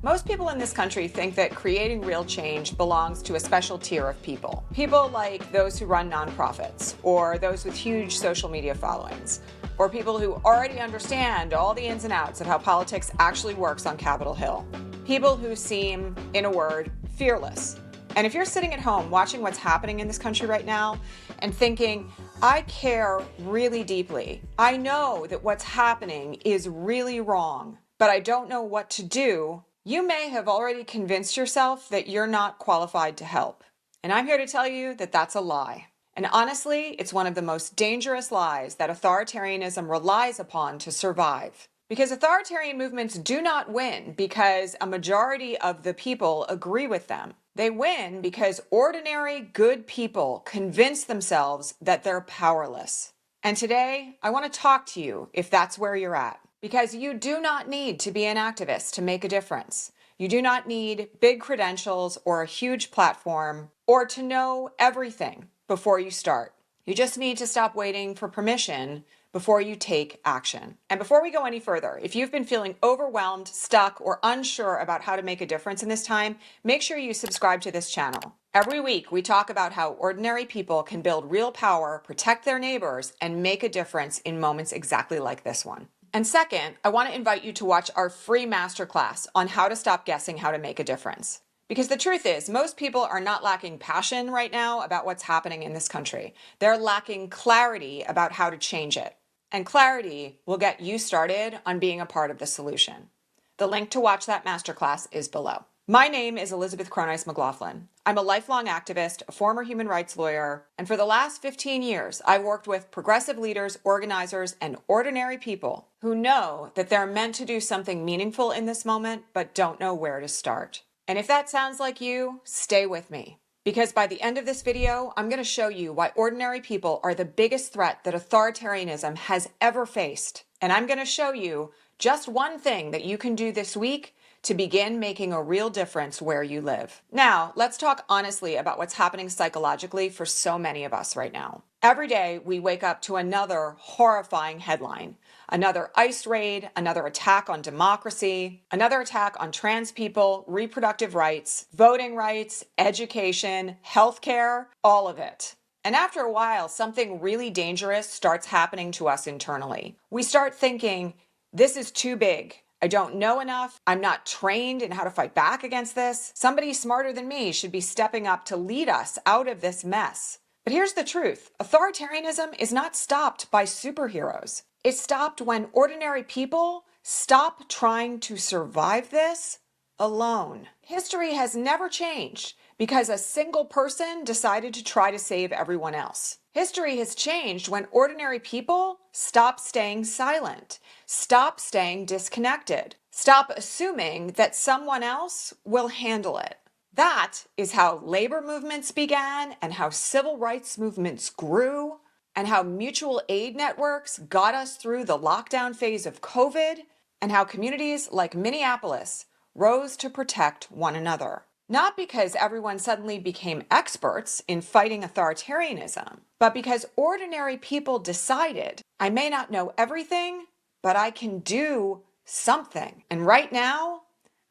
Most people in this country think that creating real change belongs to a special tier of people. People like those who run nonprofits, or those with huge social media followings, or people who already understand all the ins and outs of how politics actually works on Capitol Hill. People who seem, in a word, fearless. And if you're sitting at home watching what's happening in this country right now and thinking, I care really deeply, I know that what's happening is really wrong, but I don't know what to do, you may have already convinced yourself that you're not qualified to help. And I'm here to tell you that that's a lie. And honestly, it's one of the most dangerous lies that authoritarianism relies upon to survive. Because authoritarian movements do not win because a majority of the people agree with them. They win because ordinary, good people convince themselves that they're powerless. And today, I want to talk to you if that's where you're at. Because you do not need to be an activist to make a difference. You do not need big credentials or a huge platform or to know everything before you start. You just need to stop waiting for permission before you take action. And before we go any further, if you've been feeling overwhelmed, stuck, or unsure about how to make a difference in this time, make sure you subscribe to this channel. Every week, we talk about how ordinary people can build real power, protect their neighbors, and make a difference in moments exactly like this one. And second, I want to invite you to watch our free masterclass on how to stop guessing how to make a difference. Because the truth is, most people are not lacking passion right now about what's happening in this country. They're lacking clarity about how to change it. And clarity will get you started on being a part of the solution. The link to watch that masterclass is below. My name is Elizabeth Cronise McLaughlin. I'm a lifelong activist, a former human rights lawyer, and for the last 15 years, I worked with progressive leaders, organizers, and ordinary people who know that they're meant to do something meaningful in this moment, but don't know where to start. And if that sounds like you, stay with me. Because by the end of this video, I'm going to show you why ordinary people are the biggest threat that authoritarianism has ever faced. And I'm going to show you just one thing that you can do this week to begin making a real difference where you live. Now, let's talk honestly about what's happening psychologically for so many of us right now. Every day, we wake up to another horrifying headline. Another ICE raid, another attack on democracy, another attack on trans people, reproductive rights, voting rights, education, healthcare, all of it. And after a while, something really dangerous starts happening to us internally. We start thinking, this is too big. I don't know enough. I'm not trained in how to fight back against this. Somebody smarter than me should be stepping up to lead us out of this mess. But here's the truth. Authoritarianism is not stopped by superheroes. It's stopped when ordinary people stop trying to survive this alone. History has never changed because a single person decided to try to save everyone else. History has changed when ordinary people stop staying silent, stop staying disconnected, stop assuming that someone else will handle it. That is how labor movements began and how civil rights movements grew and how mutual aid networks got us through the lockdown phase of COVID and how communities like Minneapolis rose to protect one another. Not because everyone suddenly became experts in fighting authoritarianism, but because ordinary people decided, I may not know everything, but I can do something. And right now,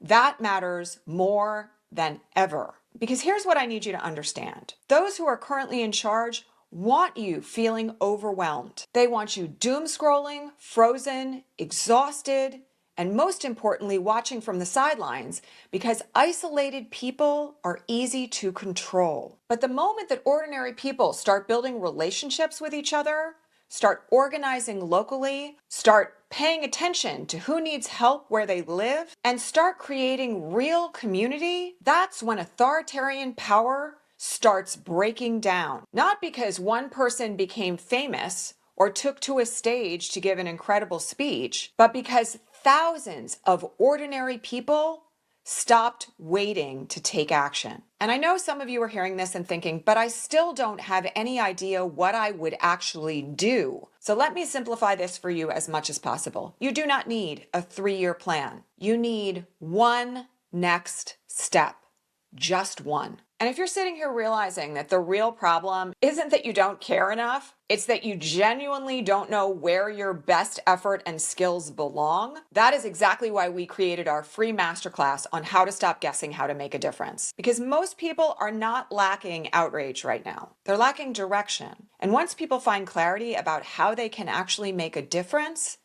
that matters more than ever. Because here's what I need you to understand. Those who are currently in charge want you feeling overwhelmed. They want you doom scrolling, frozen, exhausted, and most importantly, watching from the sidelines because isolated people are easy to control. But the moment that ordinary people start building relationships with each other, start organizing locally, start paying attention to who needs help where they live, and start creating real community, that's when authoritarian power starts breaking down. Not because one person became famous or took to a stage to give an incredible speech, but because thousands of ordinary people stopped waiting to take action. And I know some of you are hearing this and thinking, but I still don't have any idea what I would actually do. So let me simplify this for you as much as possible. You do not need a 3-year plan. You need one next step, just one. And if you're sitting here realizing that the real problem isn't that you don't care enough, it's that you genuinely don't know where your best effort and skills belong, that is exactly why we created our free masterclass on how to stop guessing how to make a difference. Because most people are not lacking outrage right now. They're lacking direction. And once people find clarity about how they can actually make a difference,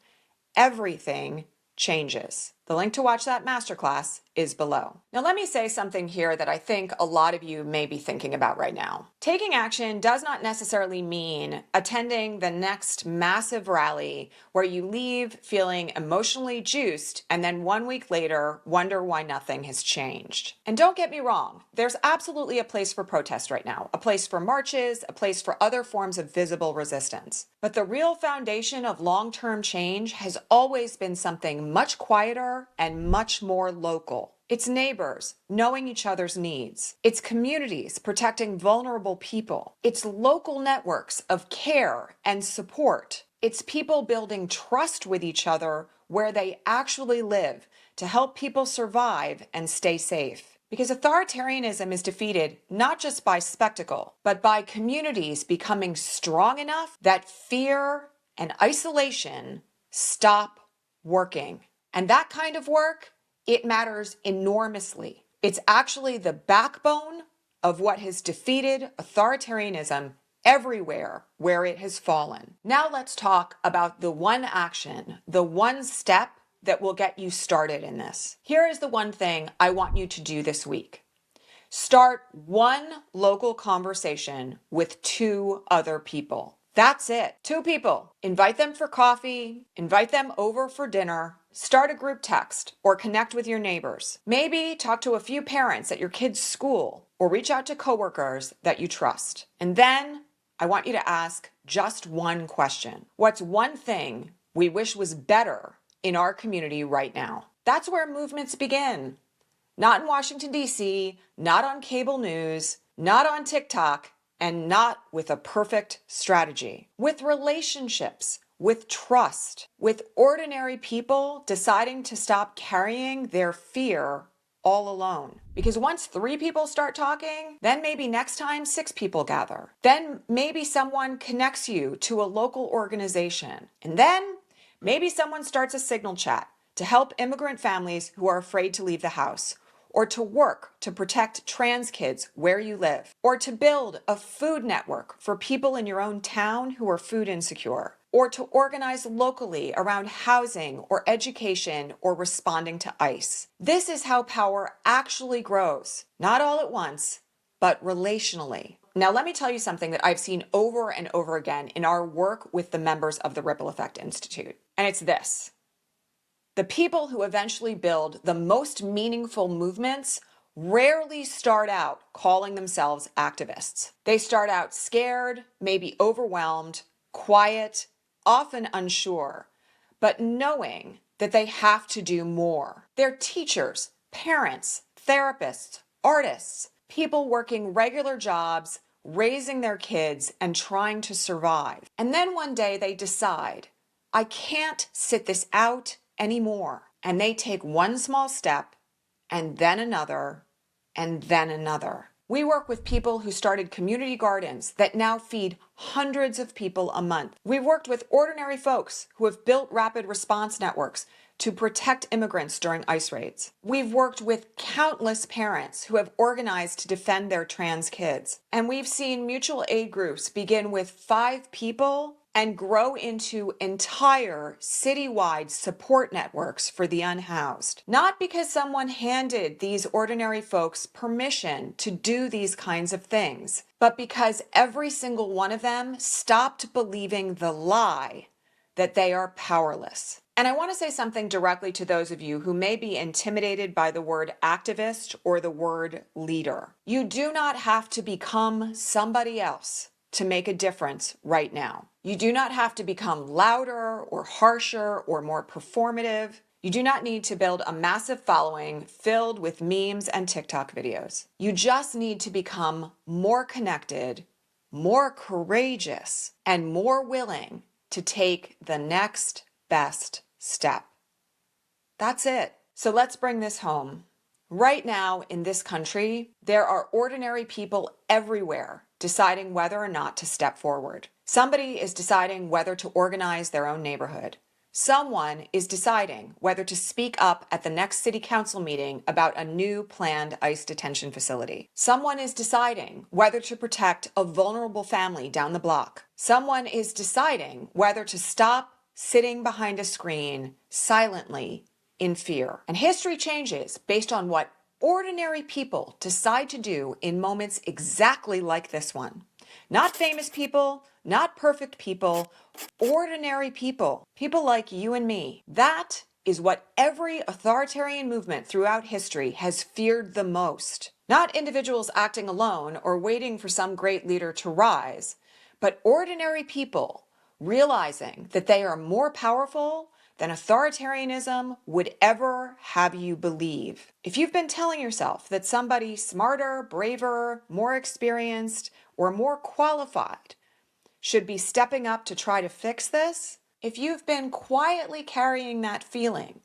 everything changes. The link to watch that masterclass is below. Now let me say something here that I think a lot of you may be thinking about right now. Taking action does not necessarily mean attending the next massive rally where you leave feeling emotionally juiced and then 1 week later wonder why nothing has changed. And don't get me wrong, there's absolutely a place for protest right now, a place for marches, a place for other forms of visible resistance. But the real foundation of long-term change has always been something much quieter and much more local. It's neighbors knowing each other's needs. It's communities protecting vulnerable people. It's local networks of care and support. It's people building trust with each other where they actually live to help people survive and stay safe. Because authoritarianism is defeated not just by spectacle, but by communities becoming strong enough that fear and isolation stop working. And that kind of work, it matters enormously. It's actually the backbone of what has defeated authoritarianism everywhere where it has fallen. Now let's talk about the one action, the one step that will get you started in this. Here is the one thing I want you to do this week. Start one local conversation with 2 other people. That's it. 2 people. Invite them for coffee, invite them over for dinner, start a group text, or connect with your neighbors. Maybe talk to a few parents at your kids' school, or reach out to coworkers that you trust. And then I want you to ask just one question. What's one thing we wish was better in our community right now? That's where movements begin. Not in Washington, D.C., not on cable news, not on TikTok, and not with a perfect strategy. With relationships, with trust, with ordinary people deciding to stop carrying their fear all alone. Because once 3 people start talking, then maybe next time 6 people gather. Then maybe someone connects you to a local organization. And then maybe someone starts a signal chat to help immigrant families who are afraid to leave the house, or to work to protect trans kids where you live, or to build a food network for people in your own town who are food insecure, or to organize locally around housing or education or responding to ICE. This is how power actually grows, not all at once, but relationally. Now, let me tell you something that I've seen over and over again in our work with the members of the Ripple Effect Institute, and it's this. The people who eventually build the most meaningful movements rarely start out calling themselves activists. They start out scared, maybe overwhelmed, quiet, often unsure, but knowing that they have to do more. They're teachers, parents, therapists, artists, people working regular jobs, raising their kids, and trying to survive. And then one day they decide, I can't sit this out anymore. And they take one small step, and then another, and then another. We work with people who started community gardens that now feed hundreds of people a month. We've worked with ordinary folks who have built rapid response networks to protect immigrants during ICE raids. We've worked with countless parents who have organized to defend their trans kids. And we've seen mutual aid groups begin with 5 people and grow into entire citywide support networks for the unhoused. Not because someone handed these ordinary folks permission to do these kinds of things, but because every single one of them stopped believing the lie that they are powerless. And I want to say something directly to those of you who may be intimidated by the word activist or the word leader. You do not have to become somebody else to make a difference right now. You do not have to become louder or harsher or more performative. You do not need to build a massive following filled with memes and TikTok videos. You just need to become more connected, more courageous, and more willing to take the next best step. That's it. So let's bring this home. Right now in this country, there are ordinary people everywhere deciding whether or not to step forward. Somebody is deciding whether to organize their own neighborhood. Someone is deciding whether to speak up at the next city council meeting about a new planned ICE detention facility. Someone is deciding whether to protect a vulnerable family down the block. Someone is deciding whether to stop sitting behind a screen silently in fear. And history changes based on what ordinary people decide to do in moments exactly like this one. Not famous people, not perfect people, ordinary people. People like you and me. That is what every authoritarian movement throughout history has feared the most. Not individuals acting alone or waiting for some great leader to rise, but ordinary people realizing that they are more powerful than authoritarianism would ever have you believe. If you've been telling yourself that somebody smarter, braver, more experienced, or more qualified should be stepping up to try to fix this, if you've been quietly carrying that feeling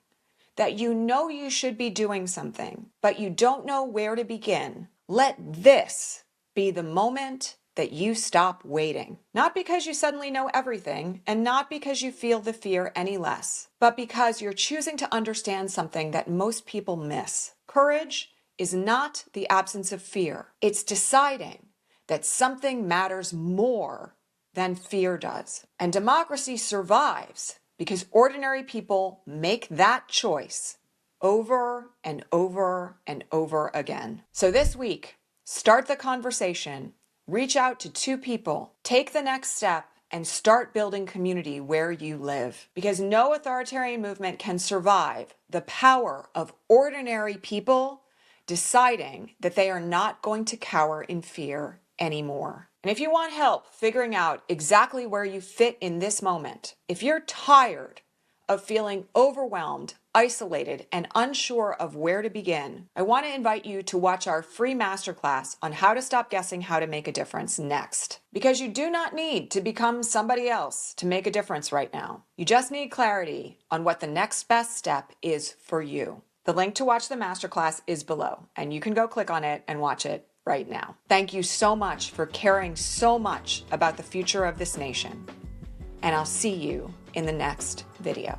that you know you should be doing something, but you don't know where to begin, let this be the moment that you stop waiting. Not because you suddenly know everything, and not because you feel the fear any less, but because you're choosing to understand something that most people miss. Courage is not the absence of fear. It's deciding that something matters more than fear does. And democracy survives because ordinary people make that choice over and over and over again. So this week, start the conversation. Reach out to two people, take the next step, and start building community where you live. Because no authoritarian movement can survive the power of ordinary people deciding that they are not going to cower in fear anymore. And if you want help figuring out exactly where you fit in this moment, if you're tired of feeling overwhelmed, isolated, and unsure of where to begin, I want to invite you to watch our free masterclass on how to stop guessing how to make a difference next. Because you do not need to become somebody else to make a difference right now. You just need clarity on what the next best step is for you. The link to watch the masterclass is below, and you can go click on it and watch it right now. Thank you so much for caring so much about the future of this nation. And I'll see you in the next video.